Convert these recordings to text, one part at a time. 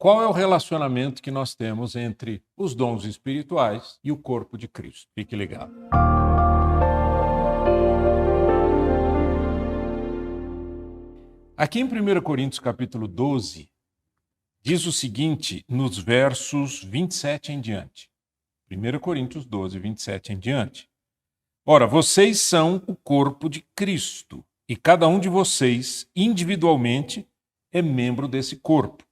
qual é o relacionamento que nós temos entre os dons espirituais e o corpo de Cristo. Fique ligado. Aqui em 1 Coríntios capítulo 12, diz o seguinte nos versos 27 em diante. 1 Coríntios 12, 27 em diante. Ora, vocês são o corpo de Cristo, e cada um de vocês, individualmente, é membro desse corpo.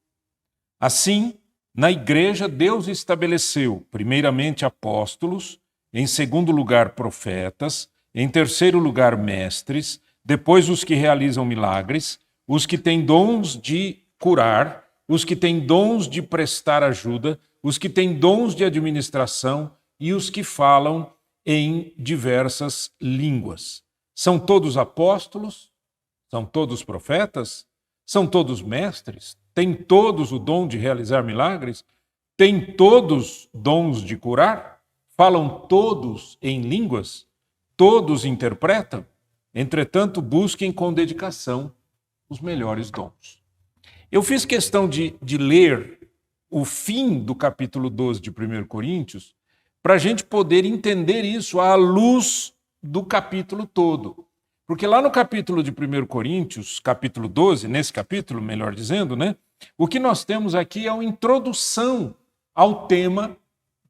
Assim, na igreja, Deus estabeleceu, primeiramente, apóstolos, em segundo lugar, profetas, em terceiro lugar, mestres, depois os que realizam milagres, os que têm dons de curar, os que têm dons de prestar ajuda, os que têm dons de administração e os que falam em diversas línguas. São todos apóstolos? São todos profetas? São todos mestres? Têm todos o dom de realizar milagres? Têm todos dons de curar? Falam todos em línguas? Todos interpretam? Entretanto, busquem com dedicação os melhores dons. Eu fiz questão de ler o fim do capítulo 12 de 1 Coríntios para a gente poder entender isso à luz do capítulo todo. Porque lá no capítulo de 1 Coríntios, capítulo 12, nesse capítulo, melhor dizendo, né, o que nós temos aqui é uma introdução ao tema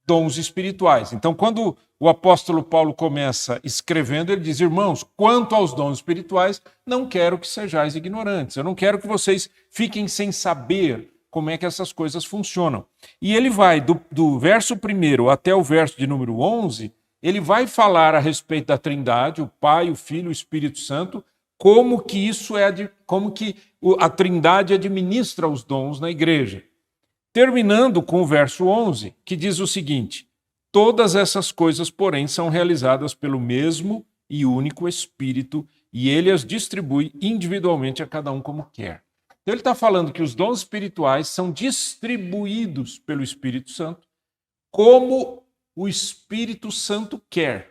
dons espirituais. Então, quando o apóstolo Paulo começa escrevendo, ele diz: irmãos, quanto aos dons espirituais, não quero que sejais ignorantes. Eu não quero que vocês fiquem sem saber como é que essas coisas funcionam. E ele vai, do verso 1 até o verso de número 11, ele vai falar a respeito da Trindade, o Pai, o Filho, o Espírito Santo, como que a Trindade administra os dons na igreja. Terminando com o verso 11, que diz o seguinte: todas essas coisas, porém, são realizadas pelo mesmo e único Espírito, e ele as distribui individualmente a cada um como quer. Então ele está falando que os dons espirituais são distribuídos pelo Espírito Santo como o Espírito Santo quer.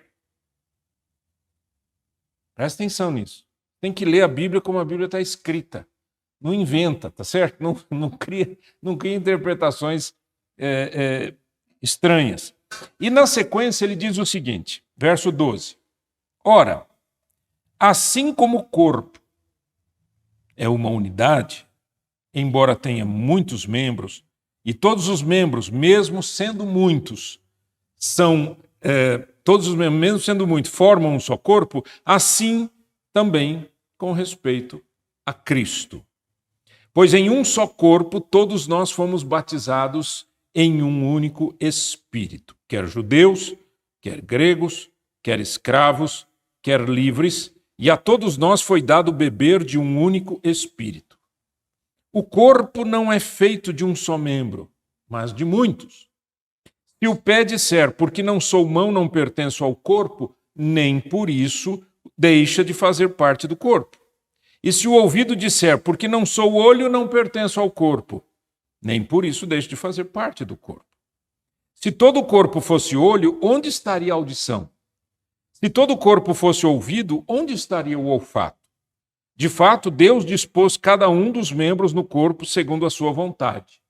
Presta atenção nisso. Tem que ler a Bíblia como a Bíblia está escrita. Não inventa, tá certo? Não cria interpretações estranhas. E na sequência ele diz o seguinte, verso 12. Ora, assim como o corpo é uma unidade, embora tenha muitos membros, e todos os membros, mesmo sendo muitos, formam um só corpo, assim também com respeito a Cristo. Pois em um só corpo todos nós fomos batizados em um único Espírito, quer judeus, quer gregos, quer escravos, quer livres, e a todos nós foi dado beber de um único Espírito. O corpo não é feito de um só membro, mas de muitos. Se o pé disser, porque não sou mão, não pertenço ao corpo, nem por isso deixa de fazer parte do corpo. E se o ouvido disser, porque não sou olho, não pertenço ao corpo, nem por isso deixa de fazer parte do corpo. Se todo o corpo fosse olho, onde estaria a audição? Se todo o corpo fosse ouvido, onde estaria o olfato? De fato, Deus dispôs cada um dos membros no corpo segundo a sua vontade.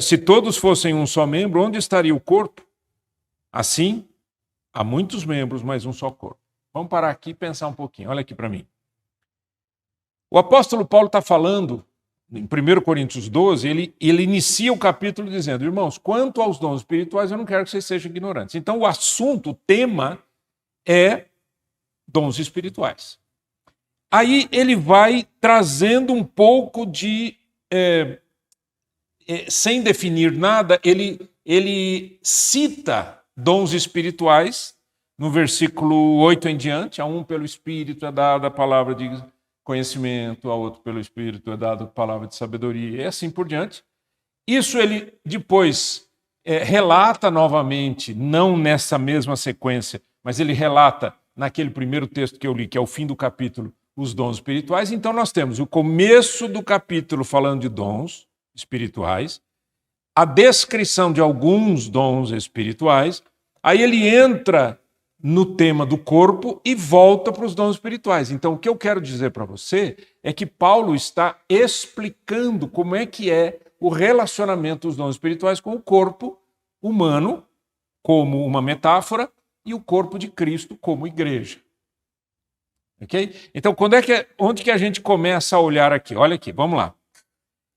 Se todos fossem um só membro, onde estaria o corpo? Assim, há muitos membros, mas um só corpo. Vamos parar aqui e pensar um pouquinho. Olha aqui para mim. O apóstolo Paulo está falando, em 1 Coríntios 12, ele inicia o capítulo dizendo: irmãos, quanto aos dons espirituais, eu não quero que vocês sejam ignorantes. Então, o assunto, o tema, é dons espirituais. Aí ele vai trazendo um pouco de... sem definir nada, ele cita dons espirituais, no versículo 8 em diante, a um pelo Espírito é dada a palavra de conhecimento, a outro pelo Espírito é dada a palavra de sabedoria, e assim por diante. Isso ele depois relata novamente, não nessa mesma sequência, mas ele relata naquele primeiro texto que eu li, que é o fim do capítulo, os dons espirituais. Então nós temos o começo do capítulo falando de dons espirituais, a descrição de alguns dons espirituais, aí ele entra no tema do corpo e volta para os dons espirituais. Então, o que eu quero dizer para você é que Paulo está explicando como é que é o relacionamento dos dons espirituais com o corpo humano, como uma metáfora, e o corpo de Cristo como igreja. Ok? Então, onde que a gente começa a olhar aqui? Olha aqui, vamos lá.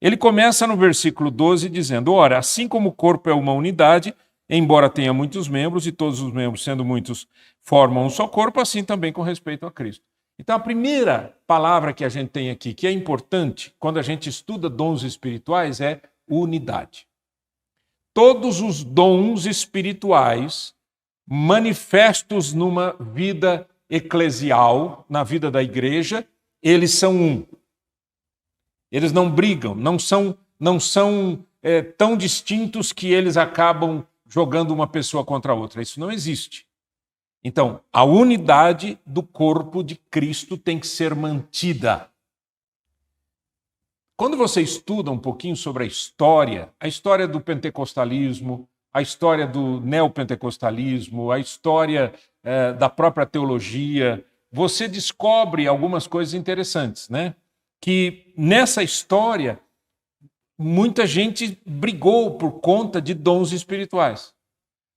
Ele começa no versículo 12 dizendo: ora, assim como o corpo é uma unidade, embora tenha muitos membros, e todos os membros, sendo muitos, formam um só corpo, assim também com respeito a Cristo. Então, a primeira palavra que a gente tem aqui, que é importante quando a gente estuda dons espirituais, é unidade. Todos os dons espirituais manifestos numa vida eclesial, na vida da igreja, eles são um. Eles não brigam, não são tão distintos que eles acabam jogando uma pessoa contra a outra. Isso não existe. Então, a unidade do corpo de Cristo tem que ser mantida. Quando você estuda um pouquinho sobre a história do pentecostalismo, a história do neopentecostalismo, a história da própria teologia, você descobre algumas coisas interessantes, né? Que nessa história, muita gente brigou por conta de dons espirituais.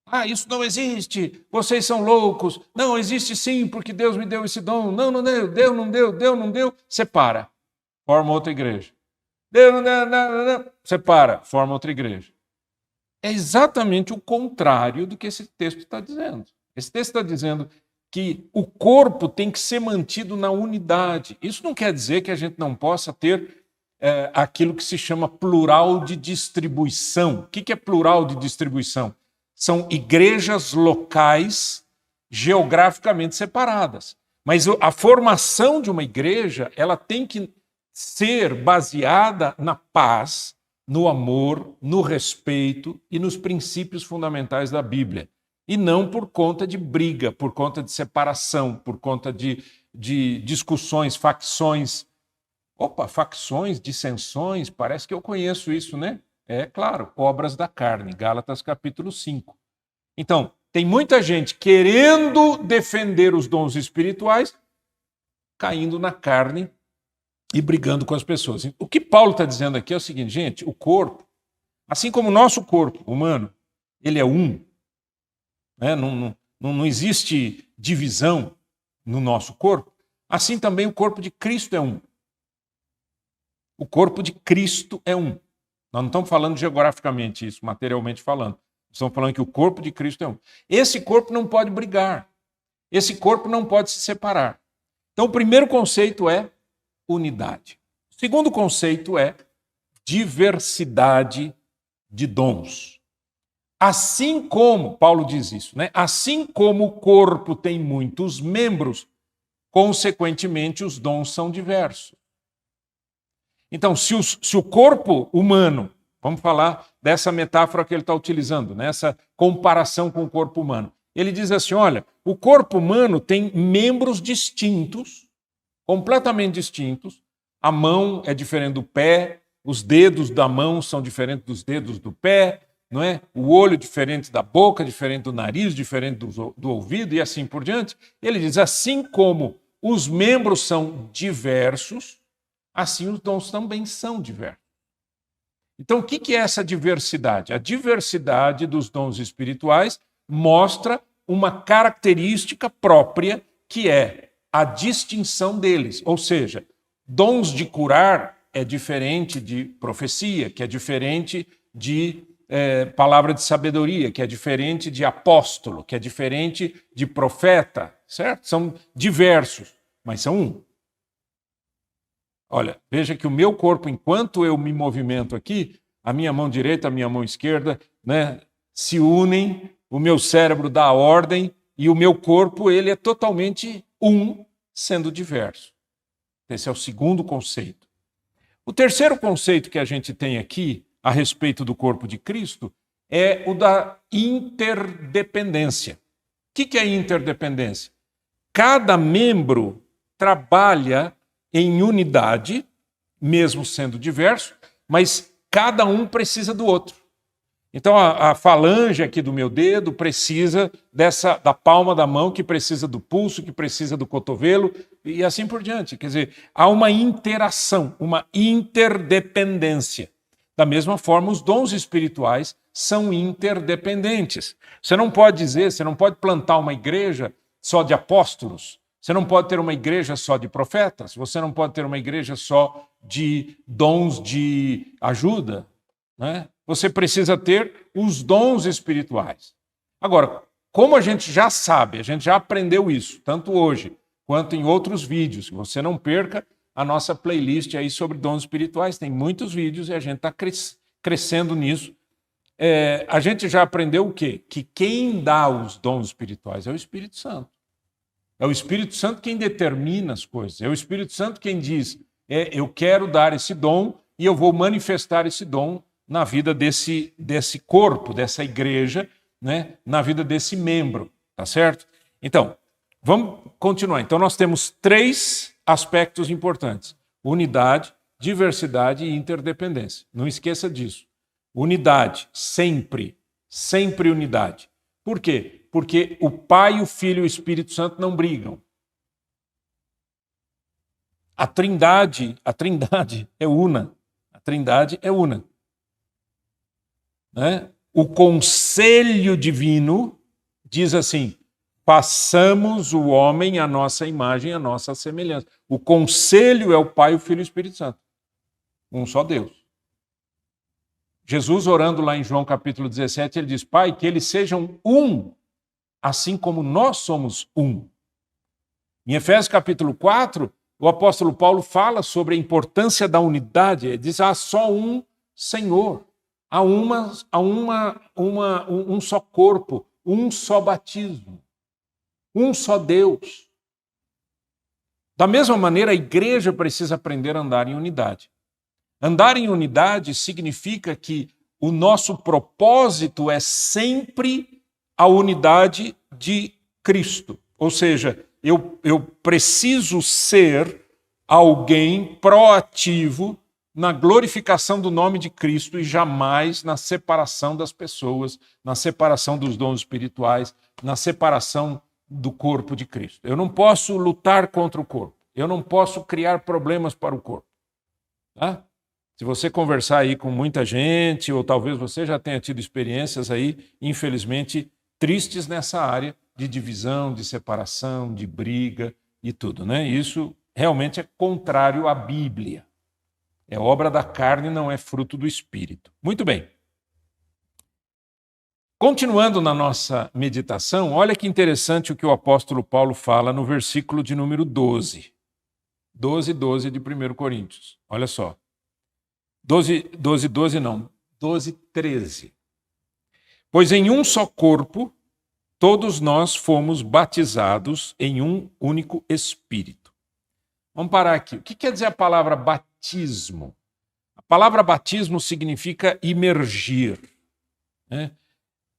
Ah, isso não existe, vocês são loucos. Não, existe sim, porque Deus me deu esse dom. Não, não deu, Deus não deu, Deus não deu. Separa, forma outra igreja. Deus não deu, não. Separa, forma outra igreja. É exatamente o contrário do que esse texto está dizendo. Esse texto está dizendo que o corpo tem que ser mantido na unidade. Isso não quer dizer que a gente não possa ter aquilo que se chama plural de distribuição. O que é plural de distribuição? São igrejas locais geograficamente separadas. Mas a formação de uma igreja, ela tem que ser baseada na paz, no amor, no respeito e nos princípios fundamentais da Bíblia. E não por conta de briga, por conta de separação, por conta de discussões, facções. Opa, facções, dissensões, parece que eu conheço isso, né? É claro, obras da carne, Gálatas capítulo 5. Então, tem muita gente querendo defender os dons espirituais, caindo na carne e brigando com as pessoas. O que Paulo está dizendo aqui é o seguinte, gente, o corpo, assim como o nosso corpo humano, ele é um, né? Não existe divisão no nosso corpo, assim também o corpo de Cristo é um. O corpo de Cristo é um. Nós não estamos falando geograficamente isso, materialmente falando. Estamos falando que o corpo de Cristo é um. Esse corpo não pode brigar. Esse corpo não pode se separar. Então, o primeiro conceito é unidade. O segundo conceito é diversidade de dons. Assim como, Paulo diz isso, né? Assim como o corpo tem muitos membros, consequentemente os dons são diversos. Então, se o corpo humano, vamos falar dessa metáfora que ele está utilizando, nessa comparação com o corpo humano, ele diz assim, olha, o corpo humano tem membros distintos, completamente distintos, a mão é diferente do pé, os dedos da mão são diferentes dos dedos do pé, não é? O olho diferente da boca, diferente do nariz, diferente do ouvido e assim por diante. Ele diz, assim como os membros são diversos, assim os dons também são diversos. Então, o que é essa diversidade? A diversidade dos dons espirituais mostra uma característica própria que é a distinção deles. Ou seja, dons de curar é diferente de profecia, que é diferente de palavra de sabedoria, que é diferente de apóstolo, que é diferente de profeta, certo? São diversos, mas são um. Olha, veja que o meu corpo, enquanto eu me movimento aqui, a minha mão direita, a minha mão esquerda, né, se unem, o meu cérebro dá a ordem e o meu corpo ele é totalmente um, sendo diverso. Esse é o segundo conceito. O terceiro conceito que a gente tem aqui a respeito do corpo de Cristo é o da interdependência. O que é interdependência? Cada membro trabalha em unidade, mesmo sendo diverso, mas cada um precisa do outro. Então a falange aqui do meu dedo precisa da palma da mão, que precisa do pulso, que precisa do cotovelo e assim por diante. Quer dizer, há uma interação, uma interdependência. Da mesma forma, os dons espirituais são interdependentes. Você não pode plantar uma igreja só de apóstolos, você não pode ter uma igreja só de profetas, você não pode ter uma igreja só de dons de ajuda, né? Você precisa ter os dons espirituais. Agora, como a gente já sabe, a gente já aprendeu isso, tanto hoje quanto em outros vídeos, que você não perca a nossa playlist aí sobre dons espirituais, tem muitos vídeos e a gente está crescendo nisso. A gente já aprendeu o quê? Que quem dá os dons espirituais é o Espírito Santo. É o Espírito Santo quem determina as coisas, é o Espírito Santo quem diz, eu quero dar esse dom e eu vou manifestar esse dom na vida desse corpo, dessa igreja, né? Na vida desse membro, tá certo? Então, vamos continuar. Então, nós temos 3 aspectos importantes: unidade, diversidade e interdependência. Não esqueça disso. Unidade, sempre unidade. Por quê? Porque o Pai, o Filho e o Espírito Santo não brigam. A Trindade é una. A Trindade é una. Né? O conselho divino diz assim: façamos o homem à nossa imagem, à nossa semelhança. O conselho é o Pai, o Filho e o Espírito Santo. Um só Deus. Jesus, orando lá em João capítulo 17, ele diz: Pai, que eles sejam um, assim como nós somos um. Em Efésios capítulo 4, o apóstolo Paulo fala sobre a importância da unidade. Ele diz: há só um Senhor. Há um só corpo, um só batismo, um só Deus. Da mesma maneira, a igreja precisa aprender a andar em unidade. Andar em unidade significa que o nosso propósito é sempre a unidade de Cristo. Ou seja, eu preciso ser alguém proativo na glorificação do nome de Cristo e jamais na separação das pessoas, na separação dos dons espirituais, na separação do corpo de Cristo. Eu não posso lutar contra o corpo, eu não posso criar problemas para o corpo. Tá? Se você conversar aí com muita gente, ou talvez você já tenha tido experiências aí, infelizmente, tristes nessa área de divisão, de separação, de briga e tudo, né? Isso realmente é contrário à Bíblia. É obra da carne, não é fruto do Espírito. Muito bem. Continuando na nossa meditação, olha que interessante o que o apóstolo Paulo fala no versículo de número 12. 12 de 1 Coríntios. Olha só. 13. Pois em um só corpo, todos nós fomos batizados em um único Espírito. Vamos parar aqui. O que quer dizer a palavra batismo? A palavra batismo significa imergir. Né?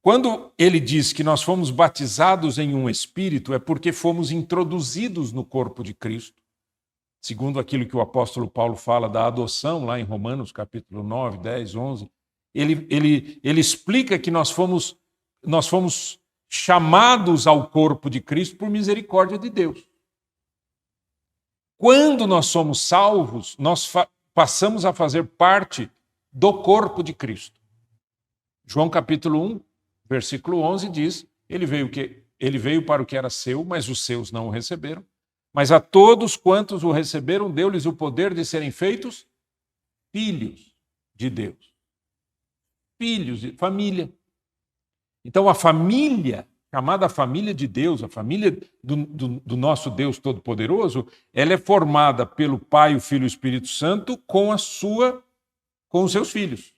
Quando ele diz que nós fomos batizados em um Espírito, é porque fomos introduzidos no corpo de Cristo, segundo aquilo que o apóstolo Paulo fala da adoção, lá em Romanos, capítulo 9, 10, 11. Ele explica que nós fomos chamados ao corpo de Cristo por misericórdia de Deus. Quando nós somos salvos, nós passamos a fazer parte do corpo de Cristo. João capítulo 1, versículo 11 diz, ele veio para o que era seu, mas os seus não o receberam. Mas a todos quantos o receberam, deu-lhes o poder de serem feitos filhos de Deus. Filhos de família. Então a família, chamada família de Deus, a família do nosso Deus Todo-Poderoso, ela é formada pelo Pai, o Filho e o Espírito Santo com os seus filhos.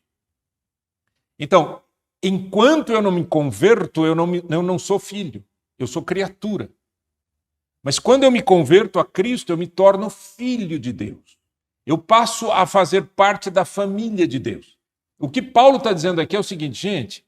Então, enquanto eu não me converto, eu não sou filho, eu sou criatura. Mas quando eu me converto a Cristo, eu me torno filho de Deus. Eu passo a fazer parte da família de Deus. O que Paulo está dizendo aqui é o seguinte, gente,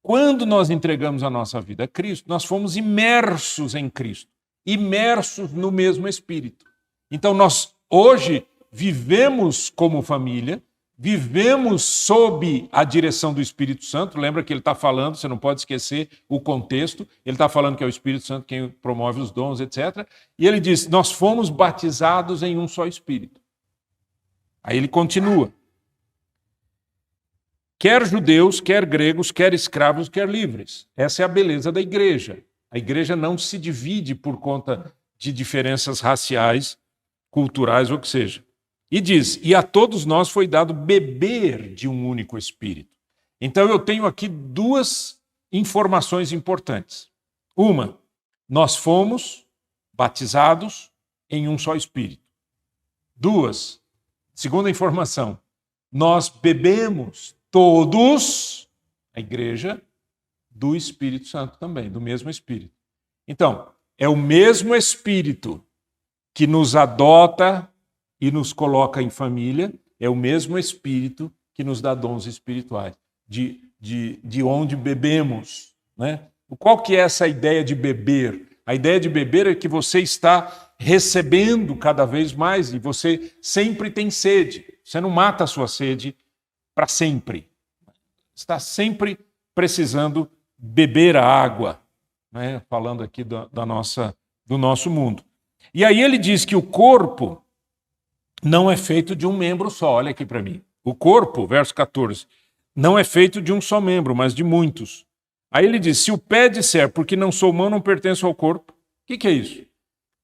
quando nós entregamos a nossa vida a Cristo, nós fomos imersos em Cristo, imersos no mesmo Espírito. Então nós hoje vivemos como família, vivemos sob a direção do Espírito Santo. Lembra que ele está falando, você não pode esquecer o contexto, ele está falando que é o Espírito Santo quem promove os dons, etc. E ele diz, nós fomos batizados em um só Espírito. Aí ele continua. Quer judeus, quer gregos, quer escravos, quer livres. Essa é a beleza da igreja. A igreja não se divide por conta de diferenças raciais, culturais ou o que seja. E diz, e a todos nós foi dado beber de um único Espírito. Então eu tenho aqui duas informações importantes. Uma, nós fomos batizados em um só Espírito. Duas, segunda informação, nós bebemos todos, a igreja, do Espírito Santo também, do mesmo Espírito. Então, é o mesmo Espírito que nos adota e nos coloca em família, é o mesmo Espírito que nos dá dons espirituais, de onde bebemos. Né? Qual que é essa ideia de beber? A ideia de beber é que você está recebendo cada vez mais e você sempre tem sede. Você não mata a sua sede para sempre. Está sempre precisando beber a água, né? Falando aqui do nosso mundo. E aí ele diz que o corpo não é feito de um membro só. Olha aqui para mim. O corpo, verso 14, não é feito de um só membro, mas de muitos. Aí ele diz, se o pé disser, porque não sou mão, não pertenço ao corpo, o que é isso?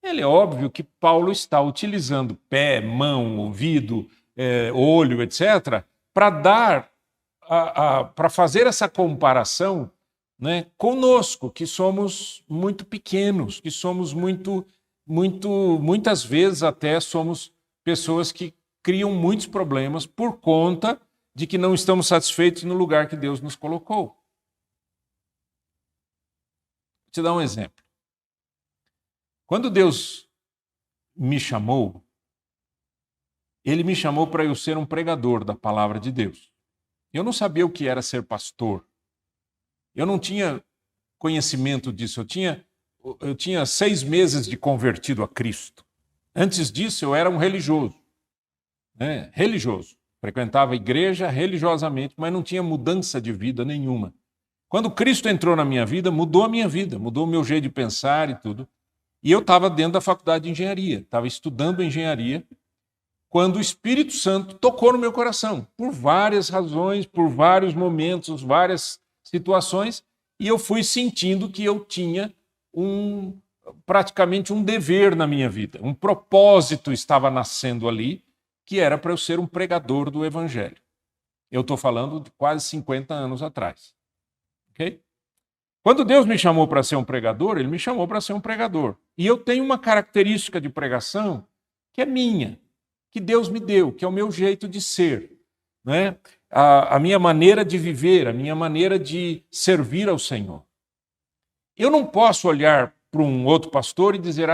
Ele é óbvio que Paulo está utilizando pé, mão, ouvido, olho, etc., para dar, para fazer essa comparação, né, conosco, que somos muito pequenos, que somos muitas vezes até somos pessoas que criam muitos problemas por conta de que não estamos satisfeitos no lugar que Deus nos colocou. Vou te dar um exemplo. Quando Deus me chamou, Ele me chamou para eu ser um pregador da palavra de Deus. Eu não sabia o que era ser pastor. Eu não tinha conhecimento disso. Eu tinha 6 meses de convertido a Cristo. Antes disso, eu era um religioso. Né? Religioso. Frequentava a igreja religiosamente, mas não tinha mudança de vida nenhuma. Quando Cristo entrou na minha vida, mudou a minha vida, mudou o meu jeito de pensar e tudo. E eu estava dentro da faculdade de engenharia, estava estudando engenharia, quando o Espírito Santo tocou no meu coração, por várias razões, por vários momentos, várias situações, e eu fui sentindo que eu tinha praticamente um dever na minha vida, um propósito estava nascendo ali, que era para eu ser um pregador do Evangelho. Eu estou falando de quase 50 anos atrás. Okay? Quando Deus me chamou para ser um pregador, Ele me chamou para ser um pregador. E eu tenho uma característica de pregação que é minha, que Deus me deu, que é o meu jeito de ser, né? A minha maneira de viver, a minha maneira de servir ao Senhor. Eu não posso olhar para um outro pastor e dizer,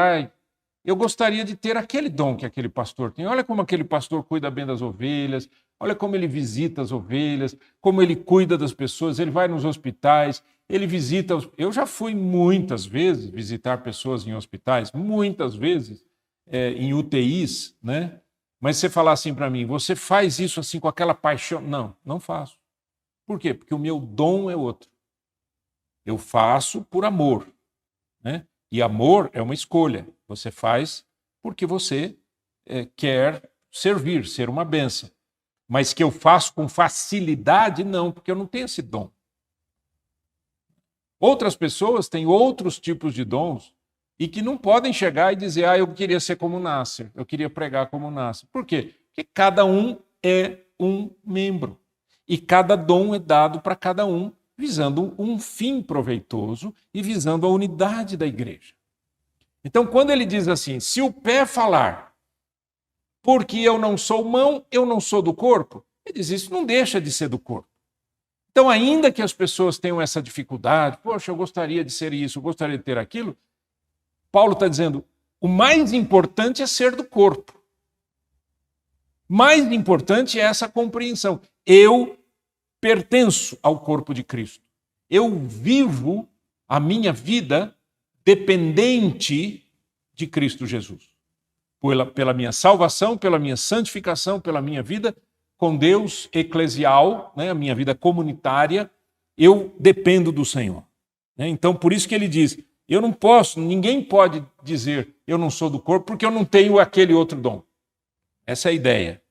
eu gostaria de ter aquele dom que aquele pastor tem. Olha como aquele pastor cuida bem das ovelhas, olha como ele visita as ovelhas, como ele cuida das pessoas, ele vai nos hospitais, ele visita... Eu já fui muitas vezes visitar pessoas em hospitais, muitas vezes em UTIs, né? Mas você falar assim para mim, você faz isso assim com aquela paixão? Não, não faço. Por quê? Porque o meu dom é outro. Eu faço por amor, né? E amor é uma escolha. Você faz porque você quer servir, ser uma bênção. Mas que eu faço com facilidade, não, porque eu não tenho esse dom. Outras pessoas têm outros tipos de dons e que não podem chegar e dizer, eu queria ser como Nasser, eu queria pregar como Nasser. Por quê? Porque cada um é um membro. E cada dom é dado para cada um, visando um fim proveitoso e visando a unidade da igreja. Então, quando ele diz assim, se o pé falar, porque eu não sou mão, eu não sou do corpo, ele diz, isso não deixa de ser do corpo. Então, ainda que as pessoas tenham essa dificuldade, poxa, eu gostaria de ser isso, eu gostaria de ter aquilo, Paulo está dizendo, o mais importante é ser do corpo. Mais importante é essa compreensão. Eu pertenço ao corpo de Cristo. Eu vivo a minha vida dependente de Cristo Jesus. Pela minha salvação, pela minha santificação, pela minha vida, com Deus, eclesial, né, a minha vida comunitária, eu dependo do Senhor. Né? Então, por isso que ele diz, eu não posso, ninguém pode dizer eu não sou do corpo porque eu não tenho aquele outro dom. Essa é a ideia.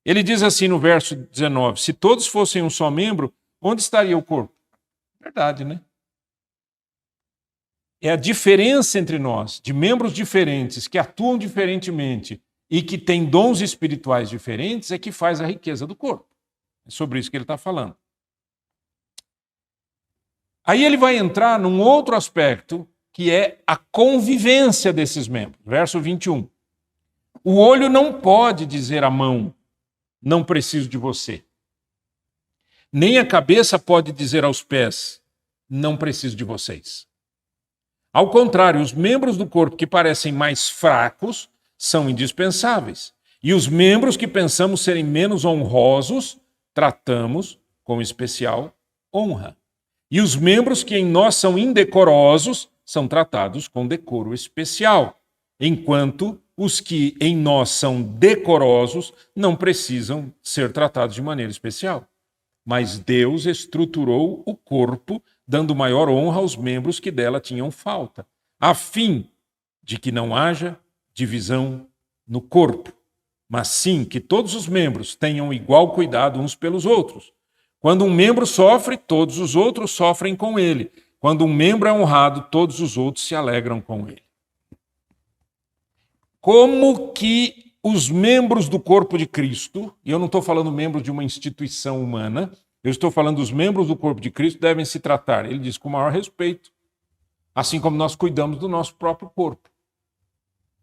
Ele diz assim no verso 19, se todos fossem um só membro, onde estaria o corpo? Verdade, né? É a diferença entre nós, de membros diferentes, que atuam diferentemente e que têm dons espirituais diferentes, é que faz a riqueza do corpo. É sobre isso que ele está falando. Aí ele vai entrar num outro aspecto, que é a convivência desses membros. Verso 21. O olho não pode dizer à mão, não preciso de você. Nem a cabeça pode dizer aos pés, não preciso de vocês. Ao contrário, os membros do corpo que parecem mais fracos são indispensáveis. E os membros que pensamos serem menos honrosos, tratamos com especial honra. E os membros que em nós são indecorosos, são tratados com decoro especial. Enquanto os que em nós são decorosos não precisam ser tratados de maneira especial. Mas Deus estruturou o corpo, dando maior honra aos membros que dela tinham falta, a fim de que não haja divisão no corpo, mas sim que todos os membros tenham igual cuidado uns pelos outros. Quando um membro sofre, todos os outros sofrem com ele. Quando um membro é honrado, todos os outros se alegram com ele. Como que os membros do corpo de Cristo, e eu não estou falando membros de uma instituição humana, eu estou falando dos membros do corpo de Cristo devem se tratar. Ele diz com o maior respeito, assim como nós cuidamos do nosso próprio corpo.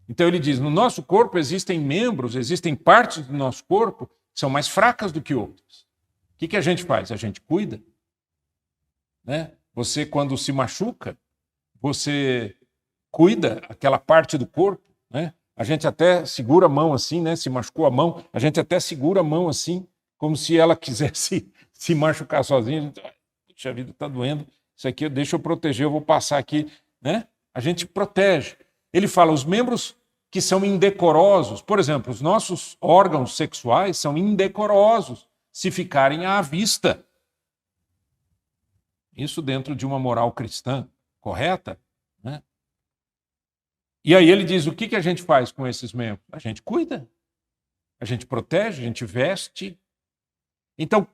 Então ele diz, no nosso corpo existem membros, existem partes do nosso corpo que são mais fracas do que outras. O que a gente faz? A gente cuida. Né? Você, quando se machuca, você cuida aquela parte do corpo, né? A gente até segura a mão assim, né? Se machucou a mão, a gente até segura a mão assim, como se ela quisesse se machucar sozinha. A gente, puxa, a vida está doendo, isso aqui deixa eu proteger, eu vou passar aqui, né? A gente protege. Ele fala, os membros que são indecorosos, por exemplo, os nossos órgãos sexuais são indecorosos se ficarem à vista. Isso dentro de uma moral cristã correta, né? E aí ele diz, o que a gente faz com esses membros? A gente cuida, a gente protege, a gente veste. Então,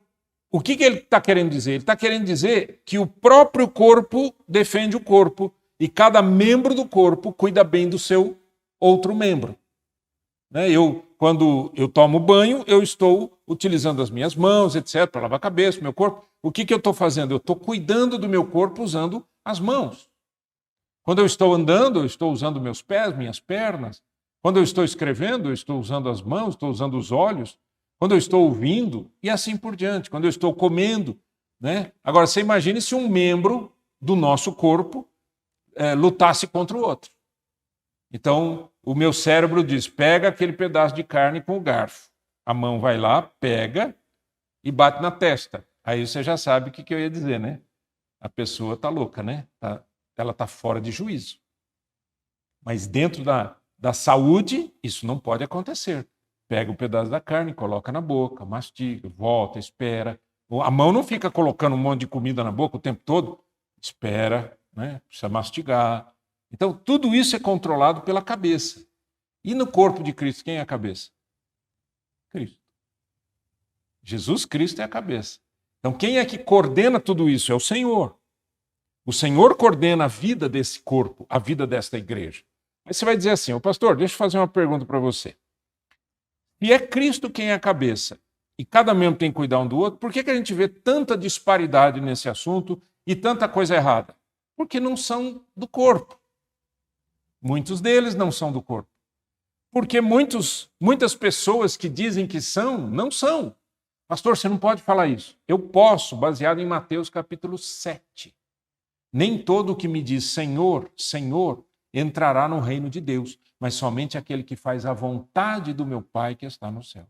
o que ele está querendo dizer? Ele está querendo dizer que o próprio corpo defende o corpo e cada membro do corpo cuida bem do seu outro membro. Né? Quando eu tomo banho, eu estou utilizando as minhas mãos, etc., para lavar a cabeça, meu corpo. O que eu estou fazendo? Eu estou cuidando do meu corpo usando as mãos. Quando eu estou andando, eu estou usando meus pés, minhas pernas. Quando eu estou escrevendo, eu estou usando as mãos, estou usando os olhos. Quando eu estou ouvindo, e assim por diante. Quando eu estou comendo. Né? Agora, você imagine se um membro do nosso corpo lutasse contra o outro. Então, o meu cérebro diz, pega aquele pedaço de carne com o garfo. A mão vai lá, pega e bate na testa. Aí você já sabe o que eu ia dizer, né? A pessoa está louca, né? Ela está fora de juízo. Mas dentro da saúde, isso não pode acontecer. Pega um pedaço da carne, coloca na boca, mastiga, volta, espera. A mão não fica colocando um monte de comida na boca o tempo todo. Espera, né? Precisa mastigar. Então, tudo isso é controlado pela cabeça. E no corpo de Cristo, quem é a cabeça? Cristo. Jesus Cristo é a cabeça. Então, quem é que coordena tudo isso? É o Senhor. O Senhor coordena a vida desse corpo, a vida desta igreja. Aí você vai dizer assim, pastor, deixa eu fazer uma pergunta para você. E é Cristo quem é a cabeça, e cada membro tem que cuidar um do outro, por que a gente vê tanta disparidade nesse assunto e tanta coisa errada? Porque não são do corpo. Muitos deles não são do corpo. Porque muitas pessoas que dizem que são, não são. Pastor, você não pode falar isso. Eu posso, baseado em Mateus capítulo 7. Nem todo o que me diz Senhor, Senhor, entrará no reino de Deus, mas somente aquele que faz a vontade do meu Pai que está no céu.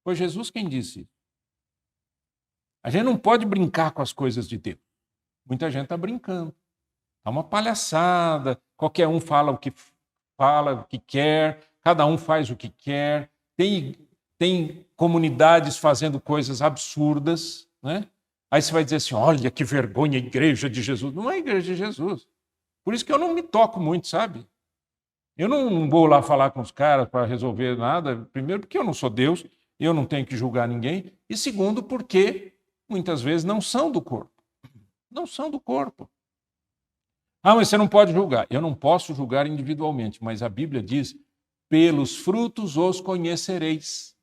Foi Jesus quem disse isso. A gente não pode brincar com as coisas de Deus. Muita gente está brincando. É uma palhaçada, qualquer um fala o que quer, cada um faz o que quer. Tem tem comunidades fazendo coisas absurdas, né? Aí você vai dizer assim, olha que vergonha a igreja de Jesus. Não é a igreja de Jesus. Por isso que eu não me toco muito, sabe? Eu não vou lá falar com os caras para resolver nada. Primeiro, porque eu não sou Deus, eu não tenho que julgar ninguém. E segundo, porque muitas vezes não são do corpo. Não são do corpo. Ah, mas você não pode julgar. Eu não posso julgar individualmente, mas a Bíblia diz, pelos frutos os conhecereis.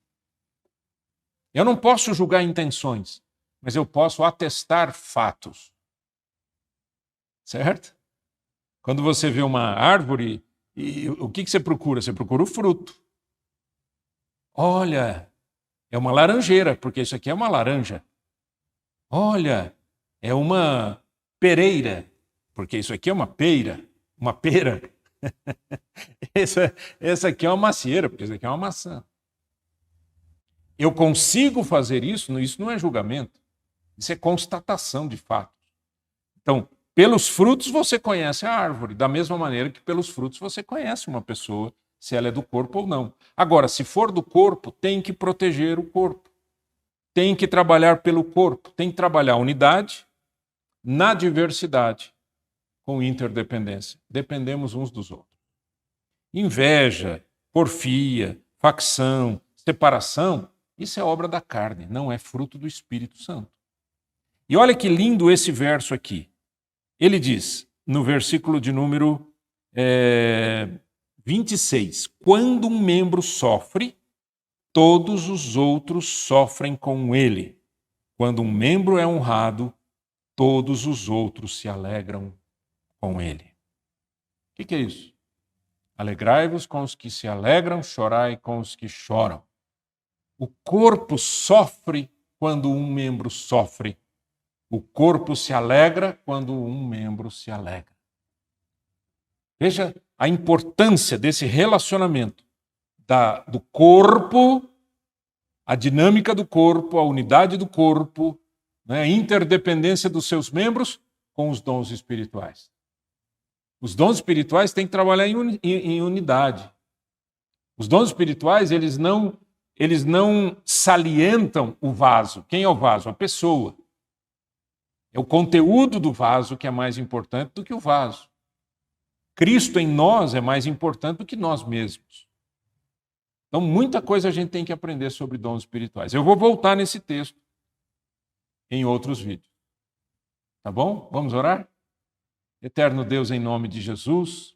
Eu não posso julgar intenções, mas eu posso atestar fatos. Certo? Quando você vê uma árvore, o que você procura? Você procura o fruto. Olha, é uma laranjeira, porque isso aqui é uma laranja. Olha, é uma pereira, porque isso aqui é uma peira, uma pera. Essa aqui é uma macieira, porque isso aqui é uma maçã. Eu consigo fazer isso não é julgamento, isso é constatação de fatos. Então, pelos frutos você conhece a árvore, da mesma maneira que pelos frutos você conhece uma pessoa, se ela é do corpo ou não. Agora, se for do corpo, tem que proteger o corpo. Tem que trabalhar pelo corpo, tem que trabalhar a unidade na diversidade, com interdependência. Dependemos uns dos outros. Inveja, porfia, facção, separação, isso é obra da carne, não é fruto do Espírito Santo. E olha que lindo esse verso aqui. Ele diz, no versículo de número 26, quando um membro sofre, todos os outros sofrem com ele. Quando um membro é honrado, todos os outros se alegram com ele. O que é isso? Alegrai-vos com os que se alegram, chorai com os que choram. O corpo sofre quando um membro sofre. O corpo se alegra quando um membro se alegra. Veja a importância desse relacionamento do corpo, a dinâmica do corpo, a unidade do corpo, né, a interdependência dos seus membros com os dons espirituais. Os dons espirituais têm que trabalhar em unidade. Os dons espirituais, eles não salientam o vaso. Quem é o vaso? A pessoa. É o conteúdo do vaso que é mais importante do que o vaso. Cristo em nós é mais importante do que nós mesmos. Então, muita coisa a gente tem que aprender sobre dons espirituais. Eu vou voltar nesse texto em outros vídeos. Tá bom? Vamos orar? Eterno Deus, em nome de Jesus,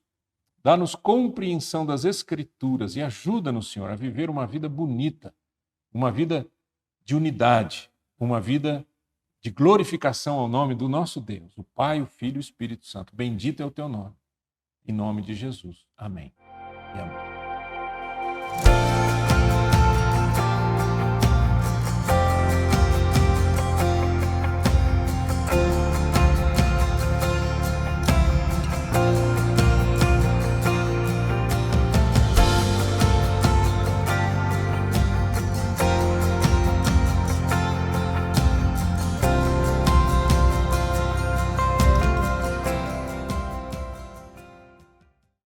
dá-nos compreensão das Escrituras e ajuda-nos, Senhor, a viver uma vida bonita, uma vida de unidade, uma vida de glorificação ao nome do nosso Deus, o Pai, o Filho e o Espírito Santo. Bendito é o teu nome. Em nome de Jesus. Amém. E amém.